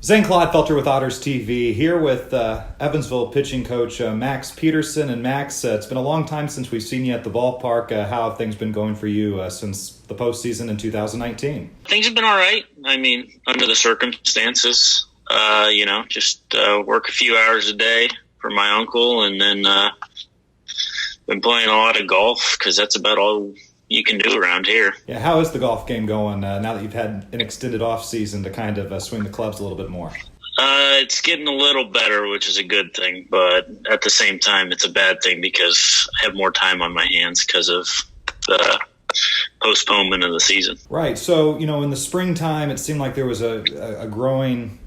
Zane Clodfelter with OttersTV here with Evansville pitching coach Max Peterson. And Max, it's been a long time since we've seen you at the ballpark. How have things been going for you since the postseason in 2019? Things have been all right. I mean, under the circumstances, just work a few hours a day for my uncle, and then been playing a lot of golf because that's about all you can do around here. Yeah, how is the golf game going now that you've had an extended off season to kind of swing the clubs a little bit more? It's getting a little better, which is a good thing, but at the same time, it's a bad thing because I have more time on my hands because of the postponement of the season. Right. So, in the springtime, it seemed like there was a growing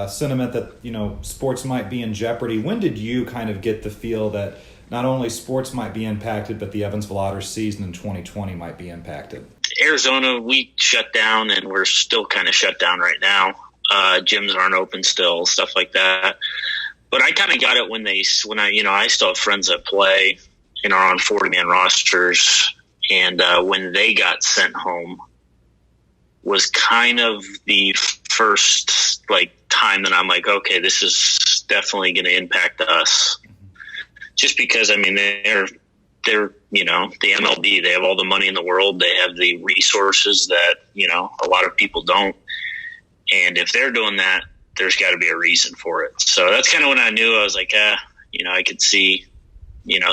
sentiment that, sports might be in jeopardy. When did you kind of get the feel that not only sports might be impacted, but the Evansville Otters season in 2020 might be impacted? Arizona, we shut down, and we're still kind of shut down right now. Gyms aren't open still, stuff like that. But I kind of got it when I still have friends that play and are on 40-man rosters, and when they got sent home was kind of the first time that I'm like, okay, this is definitely going to impact us. Just because, they're the MLB, they have all the money in the world. They have the resources that, a lot of people don't. And if they're doing that, there's got to be a reason for it. So that's kind of when I knew. I was like, I could see,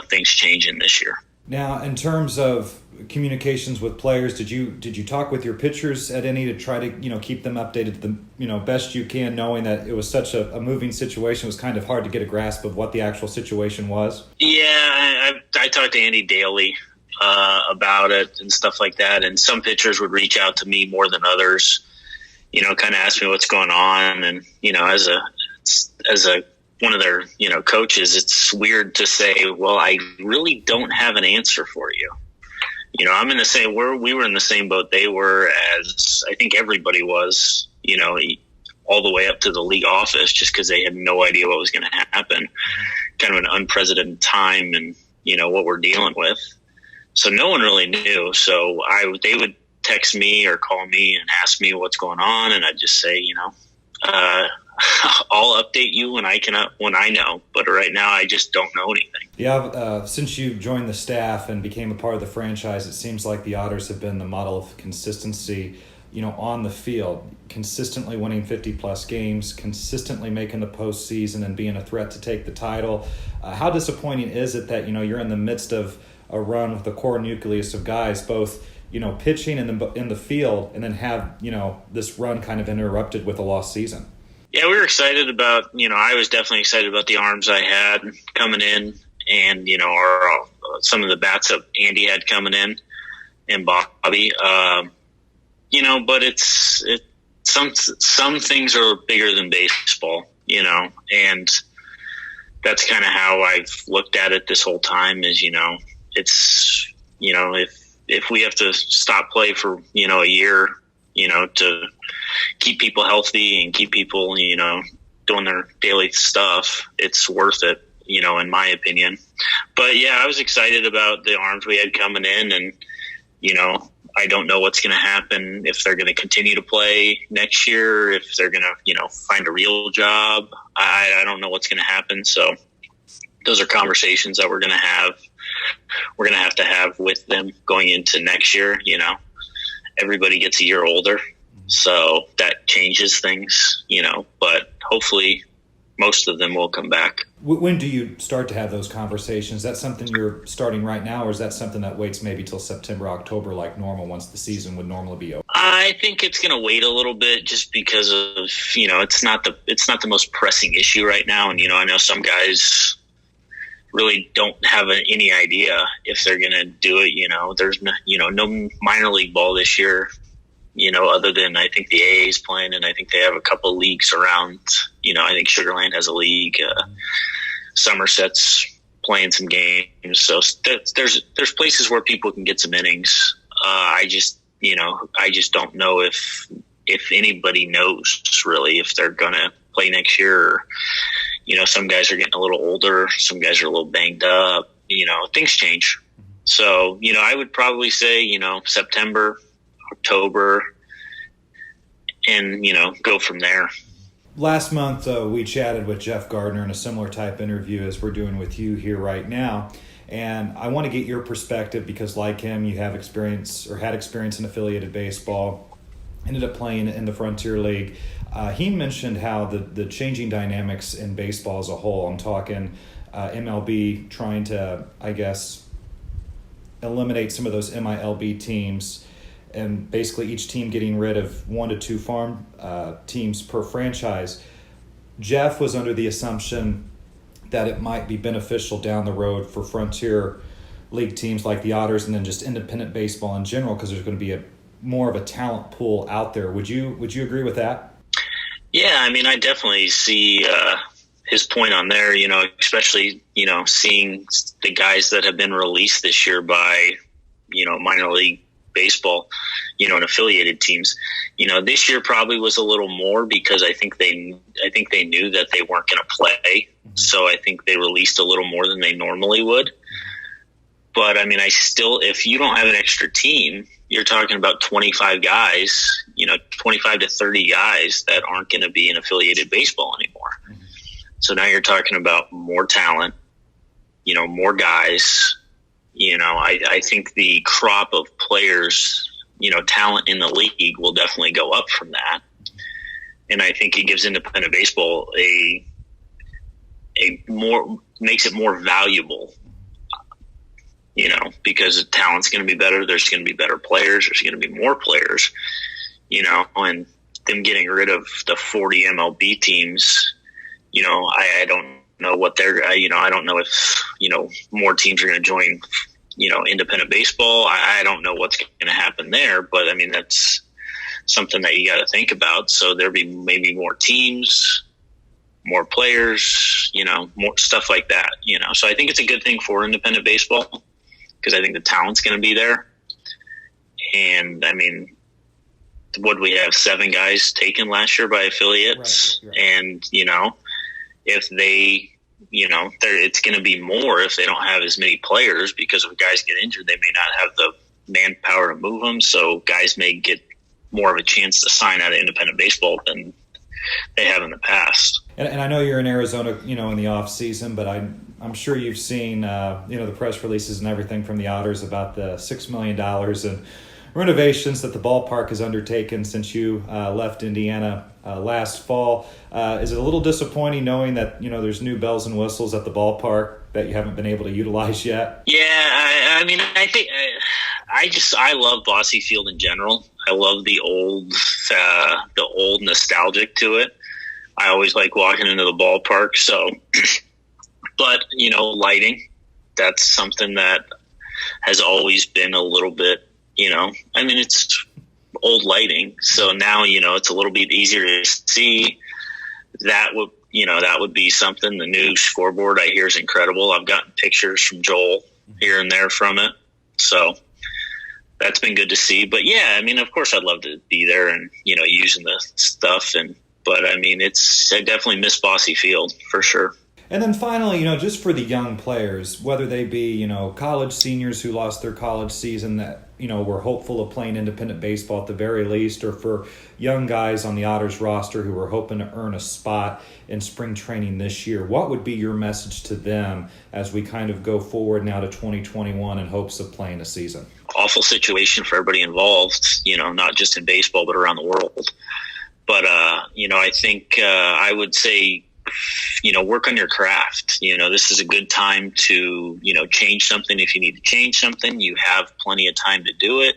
things changing this year. Now, in terms of communications with players, did you talk with your pitchers at any to try to keep them updated the best you can, knowing that it was such a moving situation? It was kind of hard to get a grasp of what the actual situation was. Yeah, I talked to Andy daily about it and stuff like that, and some pitchers would reach out to me more than others. Kind of ask me what's going on, and as a one of their coaches, it's weird to say, well, I really don't have an answer for you. I'm in the same, we were in the same boat they were, as I think everybody was, all the way up to the league office, just because they had no idea what was going to happen. Kind of an unprecedented time and, what we're dealing with. So no one really knew. So they would text me or call me and ask me what's going on. And I'd just say, I'll update you when I know, but right now I just don't know anything. Yeah, since you joined the staff and became a part of the franchise, it seems like the Otters have been the model of consistency, on the field, consistently winning 50-plus games, consistently making the postseason and being a threat to take the title. How disappointing is it that, you're in the midst of a run with a core nucleus of guys, both, pitching and in the field, and then have, this run kind of interrupted with a lost season? Yeah, we were excited about, I was definitely excited about the arms I had coming in, and, some of the bats that Andy had coming in and Bobby, but some things are bigger than baseball, and that's kind of how I've looked at it this whole time is, it's, if we have to stop play for, a year, to keep people healthy and keep people, doing their daily stuff, it's worth it, in my opinion. But yeah, I was excited about the arms we had coming in, and, I don't know what's going to happen, if they're going to continue to play next year, if they're going to, find a real job. I don't know what's going to happen. So those are conversations that we're going to have. We're going to have with them going into next year. Everybody gets a year older, so that changes things, but hopefully most of them will come back. When do you start to have those conversations? Is that something you're starting right now, or is that something that waits maybe till September, October like normal, once the season would normally be over? I think it's going to wait a little bit just because of, it's not the most pressing issue right now. And, I know some guys really don't have any idea if they're going to do it. There's no minor league ball this year, other than I think the AA is playing, and I think they have a couple of leagues around. I think Sugar Land has a league. Somerset's playing some games. So there's places where people can get some innings. I just don't know if anybody knows really if they're going to play next year. Or, some guys are getting a little older. Some guys are a little banged up. Things change. So, I would probably say, September, October, and, go from there. last month we chatted with Jeff Gardner in a similar type interview as we're doing with you here right now. And I want to get your perspective because, like him, you have experience or had experience in affiliated baseball, ended up playing in the Frontier League. He mentioned how the changing dynamics in baseball as a whole, I'm talking MLB trying to, I guess, eliminate some of those MILB teams and basically each team getting rid of 1 to 2 farm teams per franchise. Jeff was under the assumption that it might be beneficial down the road for Frontier League teams like the Otters and then just independent baseball in general because there's going to be more of a talent pool out there. Would you agree with that? Yeah, I mean, I definitely see his point on there, especially, seeing the guys that have been released this year by, minor league baseball, and affiliated teams. This year probably was a little more because I think they knew that they weren't going to play. Mm-hmm. So I think they released a little more than they normally would. But I mean, if you don't have an extra team, you're talking about 25 guys, 25 to 30 guys that aren't going to be in affiliated baseball anymore. Mm-hmm. So now you're talking about more talent, more guys. I think the crop of players, talent in the league will definitely go up from that. And I think it gives independent baseball makes it more valuable, because the talent's going to be better. There's going to be better players. There's going to be more players, and them getting rid of the 40 MLB teams, I don't know what they're, I don't know if, more teams are going to join, independent baseball. I don't know what's going to happen there, but I mean, that's something that you got to think about. So there'll be maybe more teams, more players, more stuff like that, So I think it's a good thing for independent baseball because I think the talent's going to be there. And I mean, what we have 7 guys taken last year by affiliates. Right. And, if they, it's going to be more if they don't have as many players because if guys get injured, they may not have the manpower to move them. So guys may get more of a chance to sign out of independent baseball than they have in the past. And I know you're in Arizona, in the off season, but I'm sure you've seen, the press releases and everything from the Otters about the $6 million in renovations that the ballpark has undertaken since you left Indiana last fall. Is it a little disappointing knowing that, there's new bells and whistles at the ballpark that you haven't been able to utilize yet? Yeah, I mean, I think I love Bosse Field in general. I love the old nostalgic to it. I always like walking into the ballpark. So, but, lighting, that's something that has always been a little bit, it's old lighting. So now, it's a little bit easier to see. That would be something. The new scoreboard I hear is incredible. I've gotten pictures from Joel here and there from it. So that's been good to see. But yeah, I mean, of course I'd love to be there and, using the stuff. But I mean, I definitely miss Bosse Field for sure. And then finally, just for the young players, whether they be, college seniors who lost their college season that, were hopeful of playing independent baseball at the very least, or for young guys on the Otters roster who were hoping to earn a spot in spring training this year, what would be your message to them as we kind of go forward now to 2021 in hopes of playing a season? Awful situation for everybody involved, not just in baseball, but around the world. But, I think I would say, work on your craft. This is a good time to, change something. If you need to change something, you have plenty of time to do it.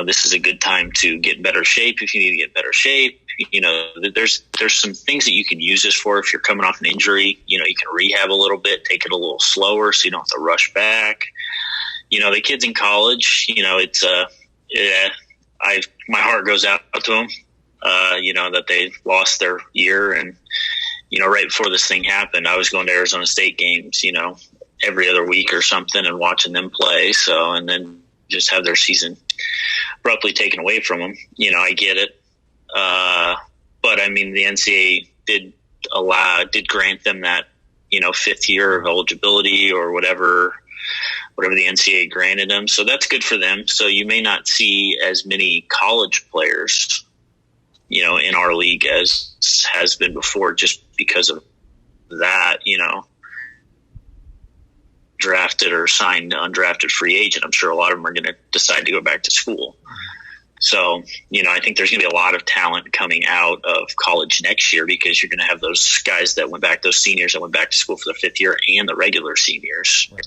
This is a good time to get in better shape. If you need to get better shape, there's some things that you can use this for. If you're coming off an injury, you can rehab a little bit, take it a little slower so you don't have to rush back. The kids in college, my heart goes out to them, that they lost their year. And, right before this thing happened, I was going to Arizona State games, every other week or something and watching them play. So, and then just have their season abruptly taken away from them. I get it. But I mean, the NCAA did grant them that, 5th year of eligibility or whatever the NCAA granted them. So that's good for them. So you may not see as many college players, in our league as has been before, just because of that, drafted or signed undrafted free agent. I'm sure a lot of them are going to decide to go back to school. So, I think there's going to be a lot of talent coming out of college next year, because you're going to have those guys those seniors that went back to school for the fifth year, and the regular seniors. Right.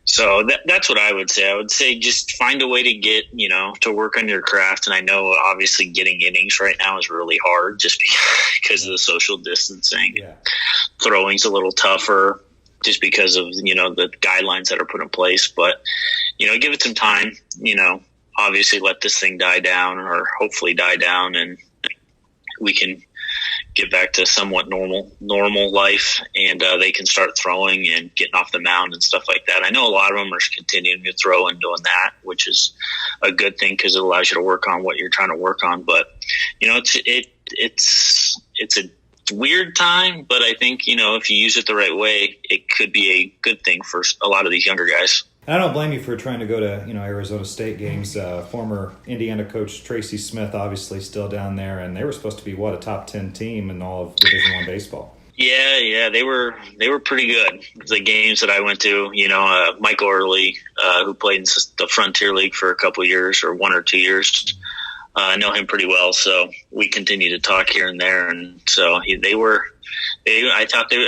So that's what I would say. I would say just find a way to get, to work on your craft. And I know obviously getting innings right now is really hard, just because of the social distancing. Yeah. Throwing's a little tougher just because of, the guidelines that are put in place. But, give it some time, obviously let this thing die down, or hopefully die down, and we can get back to somewhat normal life, and they can start throwing and getting off the mound and stuff like that. I know a lot of them are continuing to throw and doing that, which is a good thing because it allows you to work on what you're trying to work on. But it's a weird time, but I think if you use it the right way, it could be a good thing for a lot of these younger guys. I don't blame you for trying to go to Arizona State games. Former Indiana coach Tracy Smith obviously still down there, and they were supposed to be a top 10 team in all of Division I baseball. Yeah, they were pretty good. The games that I went to, Michael Early, who played in the Frontier League for a couple of years, or 1 or 2 years, I know him pretty well. So we continue to talk here and there, and so I thought they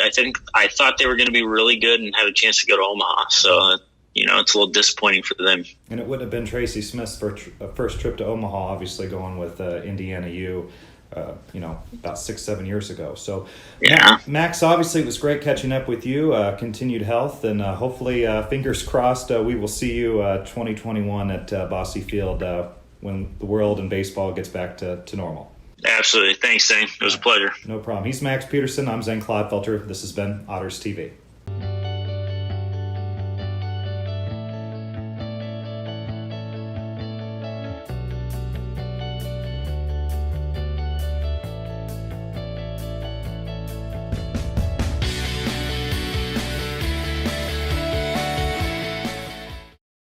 were going to be really good and have a chance to go to Omaha. So. It's a little disappointing for them. And it wouldn't have been Tracy Smith's first trip to Omaha, obviously going with Indiana U, about 6-7 years ago. So, yeah. Max, obviously it was great catching up with you. Continued health, and hopefully, fingers crossed, we will see you 2021 at Bosse Field when the world and baseball gets back to normal. Absolutely. Thanks, Zane. It was a pleasure. No problem. He's Max Peterson. I'm Zane Clodfelter. This has been Otters TV.